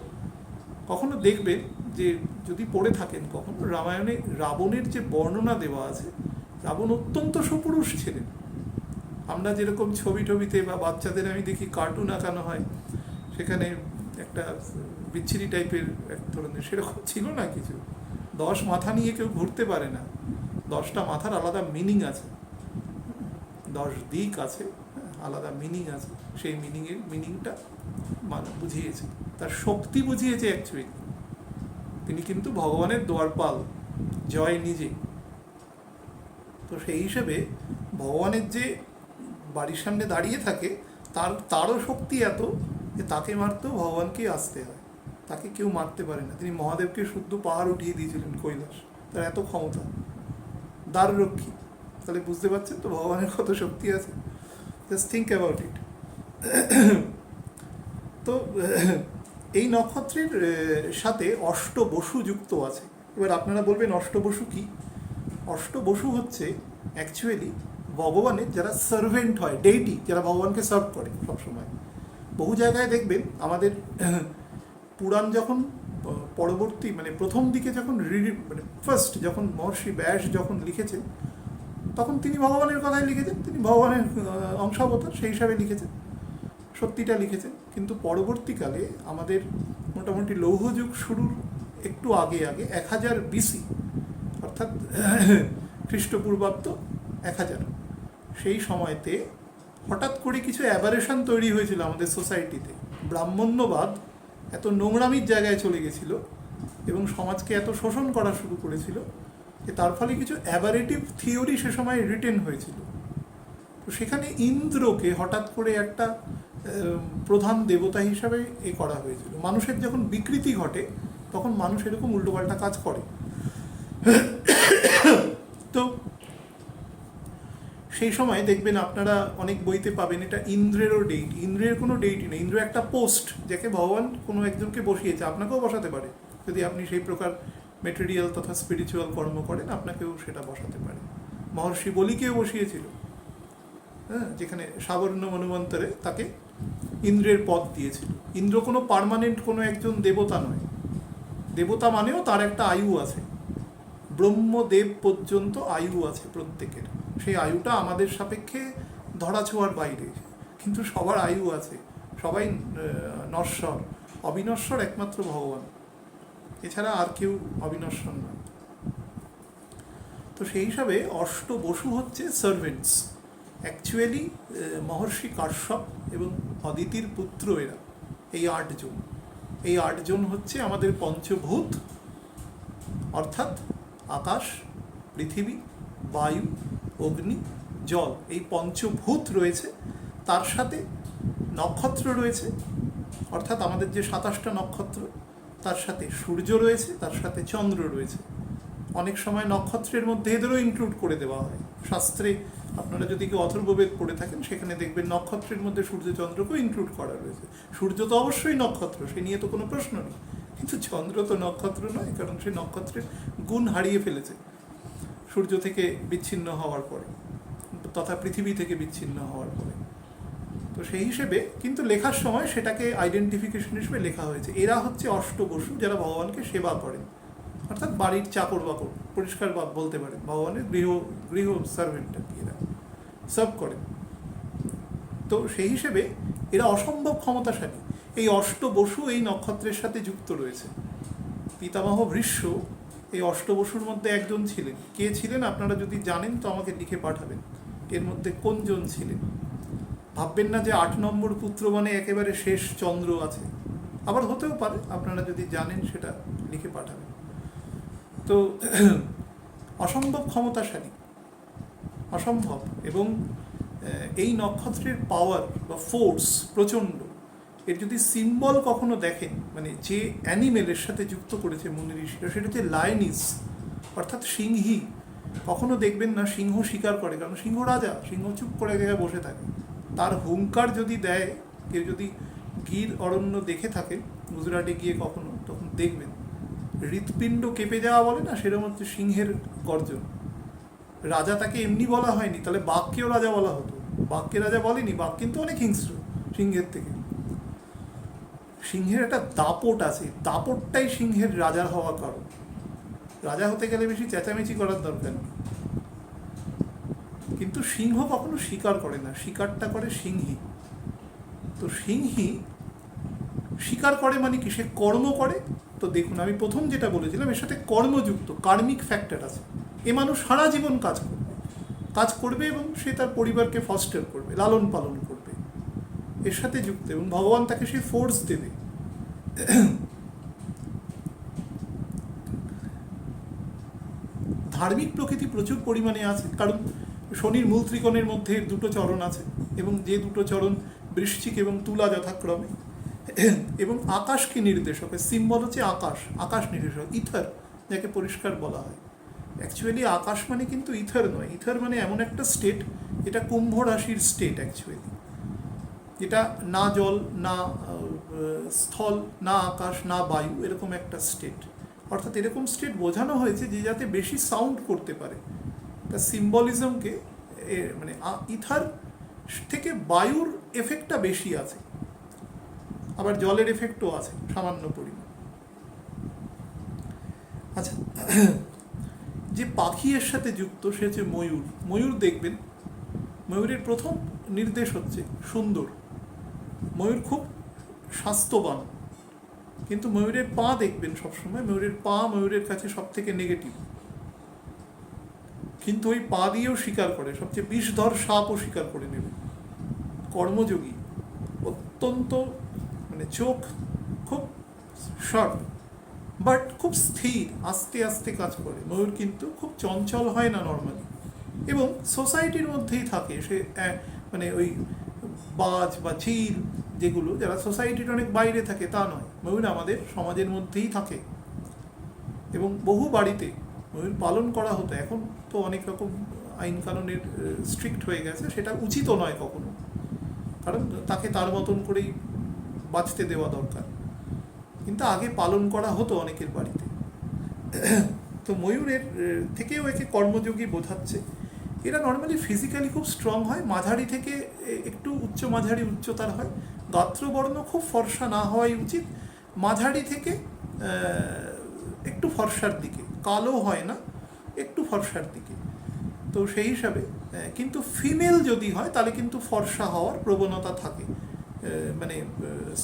কখনো দেখবেন যে যদি পড়ে থাকেন কখনো রামায়ণে রাবণের যে বর্ণনা দেওয়া আছে, রাবণ অত্যন্ত সুপুরুষ ছিলেন। আমরা যেরকম ছবি টবিতে বা বাচ্চাদের আমি দেখি কার্টুন আঁকানো হয়, সেখানে একটা বিচ্ছিরি টাইপের এক ধরনের, সেরকম ছিল না কিছু। 10 মাথা নিয়ে কেউ ঘুরতে পারে না, 10টা মাথার আলাদা মিনিং আছে, 10 দিক আছে, আলাদা মিনিং আছে। সেই মিনিংটা বুঝিয়েছে, তার শক্তি বুঝিয়েছে অ্যাকচুয়ালি। তিনি কিন্তু ভগবানের দ্বারপাল, জয় নিজে। তো সেই হিসেবে ভগবানের যে বাড়ির সামনে দাঁড়িয়ে থাকে, তারও শক্তি এত যে তাকে মারতেও ভগবানকেই আসতে হয়, তাকে কেউ মারতে পারে না। তিনি মহাদেবকে শুদ্ধ পাহাড় উঠিয়ে দিয়েছিলেন কৈলাস, তার এত ক্ষমতা, দ্বাররক্ষী। তাহলে বুঝতে পারছেন তো ভগবানের কত শক্তি আছে। Just think about it. তো এই নক্ষত্রের সাথে অষ্টবসু যুক্ত আছে। এবার আপনারা বলবেন অষ্টবসু কি? অষ্টবসু হচ্ছে অ্যাকচুয়ালি ভগবানের যারা সার্ভেন্ট হয়, ডেইটি, যারা ভগবানকে সার্ভ করে সবসময়। বহু জায়গায় দেখবেন আমাদের পুরাণ যখন পরবর্তী, মানে প্রথম দিকে যখন মানে ফার্স্ট যখন মহর্ষি ব্যাস যখন লিখেছেন, তখন তিনি ভগবানের কথাই লিখেছেন, তিনি ভগবানের অংশাবতার, সেই হিসাবে লিখেছেন, সত্যিটা লিখেছেন। কিন্তু পরবর্তীকালে আমাদের মোটামুটি লৌহযুগ শুরুর একটু আগে 1000 BC, অর্থাৎ খ্রিস্টপূর্বাব্দ 1000, সেই সময়তে হঠাৎ করে কিছু অ্যাবারেশন তৈরি হয়েছিল আমাদের সোসাইটিতে। ব্রাহ্মণ্যবাদ এত নোংরামির জায়গায় চলে গেছিল এবং সমাজকে এত শোষণ করা শুরু করেছিল যে তার ফলে কিছু অ্যাবারেটিভ থিওরি সে সময় রিটেন হয়েছিল। তো সেখানে ইন্দ্রকে হঠাৎ করে একটা প্রধান দেবতা হিসাবে করা হয়েছিল। মানুষের যখন বিকৃতি ঘটে তখন মানুষ এরকম উল্টোপাল্টা কাজ করে। তো সেই সময় দেখবেন আপনারা অনেক বইতে পাবেন এটা ইন্দ্রেরও ডেট। ইন্দ্রের কোনো ডেটই নেই, ইন্দ্র একটা পোস্ট, যাকে ভগবান কোনো একজনকে বসিয়েছে, আপনাকেও বসাতে পারে। যদি আপনি সেই প্রকার মেটেরিয়াল তথা স্পিরিচুয়াল কর্ম করেন, আপনাকেও সেটা বসাতে পারে। মহর্ষি বলিকেও বসিয়েছিল, হ্যাঁ, যেখানে সাবর্ণ মনুমন্তরে তাকে ইন্দ্রের পদ দিয়েছিল। ইন্দ্র কোনো পার্মানেন্ট কোনো একজন দেবতা নয়। দেবতা মানেও তার একটা আয়ু আছে, ব্রহ্মদেব পর্যন্ত আয়ু আছে প্রত্যেকের। সেই আয়ুটা আমাদের সাপেক্ষে ধরাছোঁয়ার বাইরে, কিন্তু সবার আয়ু আছে, সবাই নশ্বর। অবিনশ্বর একমাত্র ভগবান, এছাড়া আর কেউ অবিনশ্বর নয়। তো সেই হিসাবে অষ্টবসু হচ্ছে সার্ভেন্টস। অ্যাকচুয়ালি মহর্ষি কাশ্যপ এবং অদিতির পুত্র এরা, এই 8 জন। এই 8 জন হচ্ছে আমাদের পঞ্চভূত, অর্থাৎ আকাশ, পৃথিবী, বায়ু, অগ্নি, জল, এই পঞ্চভূত রয়েছে। তার সাথে নক্ষত্র রয়েছে, অর্থাৎ আমাদের যে 27টা নক্ষত্র, তার সাথে সূর্য রয়েছে, তার সাথে চন্দ্র রয়েছে। অনেক সময় নক্ষত্রের মধ্যে এদেরও ইনক্লুড করে দেওয়া হয় শাস্ত্রে। আপনারা যদি কেউ অথর্ববেদ পড়ে থাকেন, সেখানে দেখবেন নক্ষত্রের মধ্যে সূর্য চন্দ্রকেও ইনক্লুড করা রয়েছে। সূর্য তো অবশ্যই নক্ষত্র, সে নিয়ে তো কোনো প্রশ্ন নেই, কিন্তু চন্দ্র তো নক্ষত্র নয়, কারণ সে নক্ষত্রের গুণ হারিয়ে ফেলেছে সূর্য থেকে বিচ্ছিন্ন হওয়ার পরে, তথা পৃথিবী থেকে বিচ্ছিন্ন হওয়ার পরে। তো সেই হিসেবে কিন্তু লেখার সময় সেটাকে আইডেন্টিফিকেশন হিসেবে লেখা হয়েছে। এরা হচ্ছে অষ্টবসু, যারা ভগবানকে সেবা করেন, অর্থাৎ বাড়ির চাকর বাকর, পরিষ্কার বলতে পারেন, ভগবানের গৃহ সার্ভেন্ট আর কি, এরা সার্ভ করেন। তো সেই হিসেবে এরা অসম্ভব ক্ষমতাশালী। এই অষ্টবসু এই নক্ষত্রের সাথে যুক্ত রয়েছে। পিতামহ ভৃষ্য এই অষ্টবসুর মধ্যে একজন ছিলেন। কে ছিলেন আপনারা যদি জানেন তো আমাকে লিখে পাঠাবেন, এর মধ্যে কোনজন ছিলেন। ভাববেন না যে 8 নম্বর পুত্র মানে একেবারে শেষ চন্দ্র আছে, আবার হতেও পারে, আপনারা যদি জানেন সেটা লিখে পাঠাবেন। তো অসম্ভব ক্ষমতাশালী, অসম্ভব। এবং এই নক্ষত্রের পাওয়ার বা ফোর্স প্রচণ্ড। এর যদি সিম্বল কখনো দেখেন, মানে যে অ্যানিমেলের সাথে যুক্ত করেছে মুনি ঋষিরা, সেটা হচ্ছে লায়নিস, অর্থাৎ সিংহী। কখনো দেখবেন না সিংহ শিকার করে, কারণ সিংহ রাজা, সিংহ চুপ করে জায়গায় বসে থাকে। তার হুঙ্কার যদি দেয়, কেউ যদি গির অরণ্য দেখে থাকে গুজরাটে গিয়ে কখনো, তখন দেখবেন হৃৎপিণ্ড কেঁপে যাওয়া বলে না, সেরকম হচ্ছে সিংহের গর্জন। রাজা তাকে এমনি বলা হয়নি, তাহলে বাঘকেও রাজা বলা হতো। বাঘকে রাজা বলেনি, বাঘ কিন্তু অনেক হিংস্র সিংহের থেকে। সিংহের একটা দাপট আছে, দাপটটাই সিংহের রাজা হওয়ার কারণ। রাজা হতে গেলে বেশি চেঁচামেচি করার দরকার নেই। কিন্তু সিংহ কখনো শিকার করে না, শিকারটা করে সিংহী। তো সিংহী শিকার করে মানে কি, সে কর্ম করে। তো দেখুন, আমি প্রথম যেটা বলেছিলাম, এর সাথে কর্মযুক্ত, কার্মিক ফ্যাক্টর আছে। এ মানুষ সারা জীবন কাজ করবে এবং সে তার পরিবারকে ফস্টার করবে, লালন পালন করবে, এর সাথে যুক্ত, এবং ভগবান তাকে সেই ফোর্স দেবে। ধার্মিক প্রকৃতি প্রচুর পরিমাণে আছে, কারণ শনির মূল ত্রিকোণের মধ্যে 2টো চরণ আছে, এবং যে 2টো চরণ বৃশ্চিক এবং তুলা যথাক্রমে, এবং আকাশকে নির্দেশক, সিম্বল হচ্ছে আকাশ, আকাশ নির্দেশক, ইথার যাকে পরিষ্কার বলা হয়। অ্যাকচুয়ালি আকাশ মানে কিন্তু ইথার নয়, ইথার মানে এমন একটা স্টেট, এটা কুম্ভ রাশির স্টেট অ্যাকচুয়ালি, যেটা না জল, না স্থল, না আকাশ, না বায়ু, এরকম একটা স্টেট। অর্থাৎ এরকম স্টেট বোঝানো হয়েছে যে যাতে বেশি সাউন্ড করতে পারে। তার সিম্বলিজমকে মানে ইথার থেকে বায়ুর এফেক্টটা বেশি আছে, আবার জলের এফেক্টও আছে সামান্য পরিমাণ। আচ্ছা, যে পাখি এর সাথে যুক্ত সে হচ্ছে ময়ূর। ময়ূর দেখবেন, ময়ূরের প্রথম নির্দেশ হচ্ছে সুন্দর। ময়ূর খুব স্বাস্থ্যবান, কিন্তু ময়ূরের পা দেখবেন সবসময়, ময়ূরের পা ময়ূরের কাছে সব থেকে নেগেটিভ। কিন্তু ওই পা দিয়েও শিকার করে, সবচেয়ে বিষধর সাপও শিকার করে নেবে। কর্মযোগী, অত্যন্ত, মানে চোখ খুব শার্প, বাট খুব স্থির, আস্তে আস্তে কাজ করে। ময়ূর কিন্তু খুব চঞ্চল হয় না নর্মালি, এবং সোসাইটির মধ্যেই থাকে। সে মানে ওই বাজ বা চিল যেগুলো, যারা সোসাইটির অনেক বাইরে থাকে তা নয়, ময়ূর আমাদের সমাজের মধ্যেই থাকে। এবং বহু বাড়িতে ময়ূর পালন করা হতো। এখন তো অনেক রকম আইন কানুনের স্ট্রিক্ট হয়ে গেছে, সেটা উচিতও নয় কখনো, কারণ তাকে তার মতন করেই বাঁচতে দেওয়া দরকার। কিন্তু আগে পালন করা হতো অনেকের বাড়িতে। তো ময়ূরের থেকেও একে কর্মযোগী বোঝাচ্ছে। এরা নর্মালি ফিজিক্যালি খুব স্ট্রং হয়, মাঝারি থেকে একটু উচ্চ মাঝারি উচ্চতার হয়। গাত্রবর্ণ খুব ফর্সা না হওয়াই উচিত, মাঝারি থেকে একটু ফর্সার দিকে, কালো হয় না, একটু ফর্সার দিকে। তো সেই হিসাবে কিন্তু ফিমেল যদি হয় তাহলে কিন্তু ফর্সা হওয়ার প্রবণতা থাকে, মানে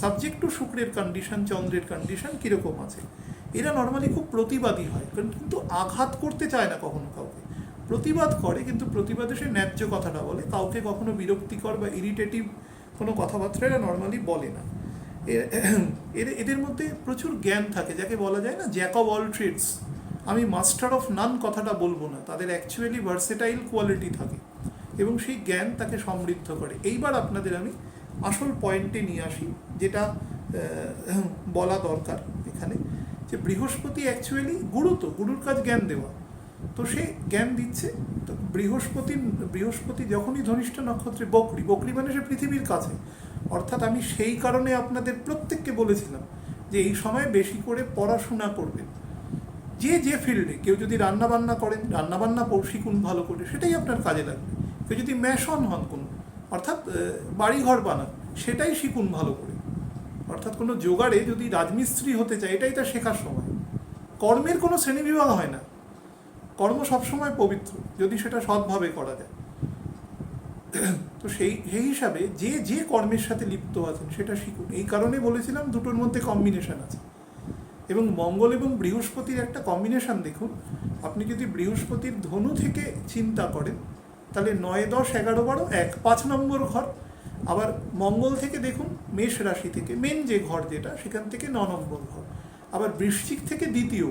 সাবজেক্ট টু শুক্রের কন্ডিশন, চন্দ্রের কন্ডিশন কীরকম আছে। এরা নর্মালি খুব প্রতিবাদী হয়, কিন্তু আঘাত করতে চায় না কখনো কাউকে, প্রতিবাদ করে, কিন্তু প্রতিবাদে সে ন্যায্য কথাটা বলে, কাউকে কখনো বিরক্তিকর বা ইরিটেটিভ কোনো কথাবার্তা এরা নর্মালি বলে না। এদের মধ্যে প্রচুর জ্ঞান থাকে, যাকে বলা যায় না জ্যাক অফ অল ট্রেডস। আমি মাস্টার অফ নান কথাটা বলবো না, তাদের অ্যাকচুয়ালি ভার্সেটাইল কোয়ালিটি থাকে, এবং সেই জ্ঞান তাকে সমৃদ্ধ করে। এইবার আপনাদের আমি আসল পয়েন্টে নিয়ে আসি, যেটা বলা দরকার এখানে, যে বৃহস্পতি অ্যাকচুয়ালি গুরু, তো গুরুর কাজ জ্ঞান দেওয়া, তো সে জ্ঞান দিচ্ছে। তো বৃহস্পতি যখনই ধনিষ্ঠা নক্ষত্রে, বকরি মানে সে পৃথিবীর কাছে। অর্থাৎ আমি সেই কারণে আপনাদের প্রত্যেককে বলেছিলাম যে এই সময় বেশি করে পড়াশোনা করবেন। যে ফিল্ডে, কেউ যদি রান্নাবান্না করেন, রান্নাবান্না শিখুন ভালো করে, সেটাই আপনার কাজে লাগবে। কেউ যদি ম্যাশন হন কোনো, অর্থাৎ বাড়িঘর বানান, সেটাই শিখুন ভালো করে। অর্থাৎ কোনো জোগাড়ে যদি রাজমিস্ত্রি হতে চায়, এটাই তার শেখার সময়। কর্মের কোনো শ্রেণীবিভাগ হয় না, কর্ম সবসময় পবিত্র যদি সেটা সৎভাবে করা যায়। তো সেই হিসাবে যে যে কর্মের সাথে লিপ্ত আছেন সেটা শিখুন। এই কারণে বলেছিলাম দুটোর মধ্যে কম্বিনেশন আছে। এবং মঙ্গল এবং বৃহস্পতির একটা কম্বিনেশন দেখুন। আপনি যদি বৃহস্পতির ধনু থেকে চিন্তা করেন তাহলে 9, 10, 11, 12 1 5 নম্বর ঘর। আবার মঙ্গল থেকে দেখুন মেষ রাশি থেকে মেন যে ঘর যেটা, সেখান থেকে 9 নম্বর ঘর। আবার বৃশ্চিক থেকে দ্বিতীয়,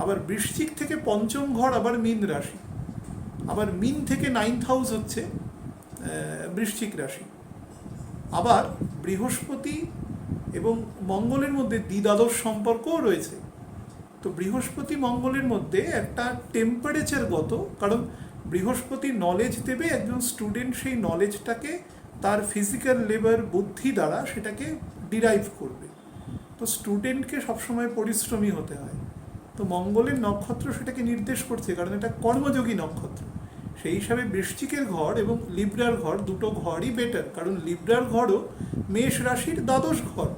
আবার বৃশ্চিক থেকে পঞ্চম ঘর আবার মীন রাশি। আবার মীন থেকে 9th হাউস হচ্ছে বৃশ্চিক রাশি। আবার বৃহস্পতি এবং মঙ্গলের মধ্যে দ্বিদ্বাদশ সম্পর্কও রয়েছে। তো বৃহস্পতি মঙ্গলের মধ্যে একটা টেম্পারেচারগত, কারণ বৃহস্পতি নলেজ দেবে, একজন স্টুডেন্ট সেই নলেজটাকে তার ফিজিক্যাল লেবার বুদ্ধি দ্বারা সেটাকে ডিরাইভ করবে। তো স্টুডেন্টকে সবসময় পরিশ্রমী হতে হয়। তো মঙ্গলের নক্ষত্র সেটাকে নির্দেশ করছে, কারণ এটা কর্মযোগী নক্ষত্র। সেই হিসাবে বৃশ্চিকের ঘর এবং লিব্রার ঘর দুটো ঘরই বেটার, কারণ লিব্রার ঘরও মেষ রাশির দ্বাদশ ঘর।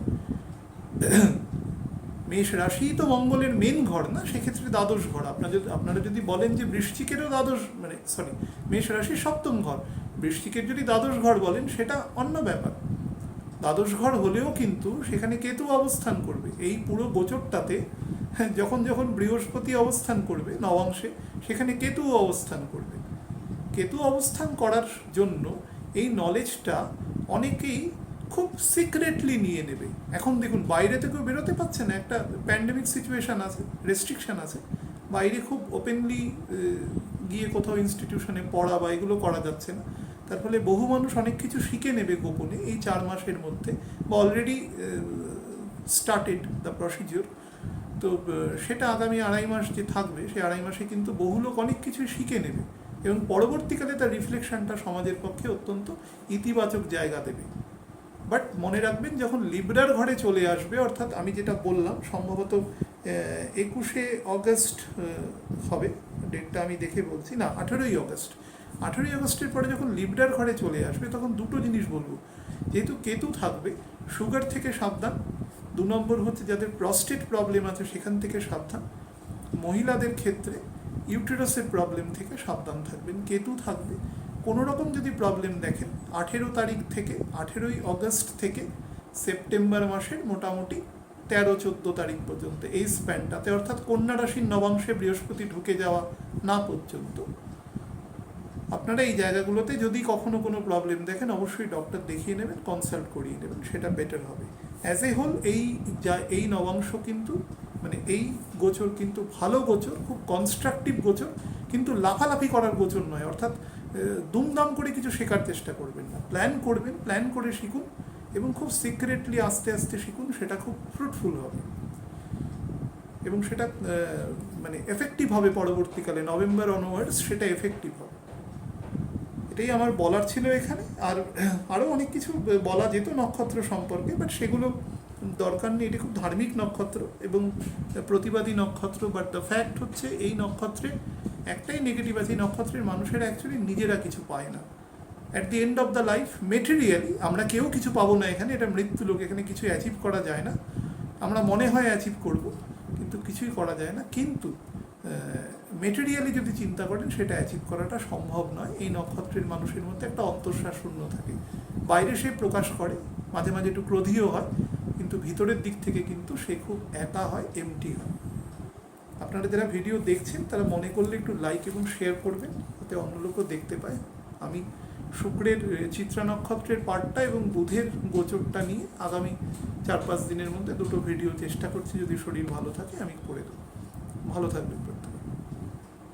মেষ রাশি তো মঙ্গলের মেন ঘর না, সেক্ষেত্রে দ্বাদশ ঘর। আপনারা যদি বলেন যে বৃশ্চিকেরও দ্বাদশ, মেষ রাশির সপ্তম ঘর, বৃশ্চিকের যদি দ্বাদশ ঘর বলেন সেটা অন্য ব্যাপার। দ্বাদশ ঘর হলেও কিন্তু সেখানে কেতু অবস্থান করবে। এই পুরো গোচরটাতে যখন যখন বৃহস্পতি অবস্থান করবে নবাংশে, সেখানে কেতু অবস্থান করবে। কেতু অবস্থান করার জন্য এই নলেজটা অনেকেই খুব সিক্রেটলি নিয়ে নেবে। এখন দেখুন বাইরে থেকেও বেরোতে পারছে না, একটা প্যান্ডেমিক সিচুয়েশান আছে, রেস্ট্রিকশান আছে, বাইরে খুব ওপেনলি গিয়ে কোথাও ইনস্টিটিউশনে পড়া বা এগুলো করা যাচ্ছে না। তার ফলে বহু মানুষ অনেক কিছু শিখে নেবে গোপনে এই 4 মাসের মধ্যে, বা অলরেডি স্টার্টেড দ্য প্রসিজিওর। তো সেটা আগামী 2.5 মাস যে থাকবে, সেই 2.5 মাসে কিন্তু বহু লোক অনেক কিছুই শিখে নেবে এবং পরবর্তীকালে তার রিফ্লেকশনটা সমাজের পক্ষে অত্যন্ত ইতিবাচক জায়গা দেবে। বাট মনে রাখবেন, যখন লিব্রার ঘরে চলে আসবে, অর্থাৎ আমি যেটা বললাম সম্ভবত 21শে অগস্ট হবে, ডেটটা আমি দেখে বলছি, না 18ই অগস্ট। 18ই অগস্টের পরে যখন লিব্রার ঘরে চলে আসবে, তখন দুটো জিনিস বলবো। যেহেতু কেতু থাকবে, সুগার থেকে সাবধান। 2 নম্বর হচ্ছে যাদের প্রস্টেট প্রবলেম আছে সেখান থেকে সাবধান। মহিলাদের ক্ষেত্রে ইউটেরাসের প্রবলেম থেকে সাবধান থাকবেন। কেতু থাকবে, কোনো রকম যদি প্রবলেম দেখেন 18 তারিখ থেকে 18ই অগস্ট থেকে সেপ্টেম্বর মাসের মোটামুটি 13-14 তারিখ পর্যন্ত, এই স্প্যানটাতে, অর্থাৎ কন্যা রাশির নবাংশে বৃহস্পতি ঢুকে যাওয়া না পর্যন্ত, আপনারা এই জায়গাগুলোতে যদি কখনো কোনো প্রবলেম দেখেন অবশ্যই ডক্টর দেখিয়ে নেবেন, কনসাল্ট করিয়ে নেবেন, সেটা বেটার হবে। অ্যাজ এ হোল এই নবাংশ কিন্তু এই গোচর কিন্তু ভালো গোচর, খুব কনস্ট্রাকটিভ গোচর, কিন্তু লাফালাফি করার গোচর নয়। অর্থাৎ দুমদাম করে কিছু শেখার চেষ্টা করবেন না, প্ল্যান করবেন, প্ল্যান করে শিখুন এবং খুব সিক্রেটলি আস্তে আস্তে শিখুন, সেটা খুব ফ্রুটফুল হবে এবং সেটা এফেক্টিভ হবে পরবর্তীকালে, নভেম্বর অনওয়ার্ডস সেটা এফেক্টিভ হবে। এটাই আমার বলার ছিল এখানে। আর আরও অনেক কিছু বলা যেত নক্ষত্র সম্পর্কে, বাট সেগুলো দরকার নেই। এটি খুব ধার্মিক নক্ষত্র এবং প্রতিবাদী নক্ষত্র। বাট দ্য ফ্যাক্ট হচ্ছে এই নক্ষত্রে একটাই নেগেটিভ আছে, এই নক্ষত্রের মানুষেরা অ্যাকচুয়ালি নিজেরা কিছু পায় না। At the end of the life materially আমরা কেউ কিছু পাবো না এখানে, এটা মৃত্যু লোক, এখানে কিছু অ্যাচিভ করা যায় না। আমরা মনে হয় অ্যাচিভ করব, কিন্তু কিছুই করা যায় না। কিন্তু মেটেরিয়ালি যদি চিন্তা করেন সেটা অ্যাচিভ করাটা সম্ভব নয়। এই নক্ষত্রের মানুষের মধ্যে একটা অন্তঃশ্বাস শূন্য থাকে, বাইরে সে প্রকাশ করে, মাঝে মাঝে একটু ক্রোধীয় হয়, কিন্তু ভিতরের দিক থেকে কিন্তু সে খুব একা হয়, এমটি হয়। আপনারা যারা ভিডিও দেখছেন তারা মনে করলে একটু লাইক এবং শেয়ার করবেন, যাতে অন্য লোকও দেখতে পায়। আমি শুক্রের চিত্রা নক্ষত্রের পার্টটা এবং বুধের গোচরটা নিয়ে আগামী 4-5 দিনের মধ্যে দুটো ভিডিও চেষ্টা করছি, যদি শরীর ভালো থাকে আমি করে দেবো। ভালো থাকবেন প্রত্যেকে।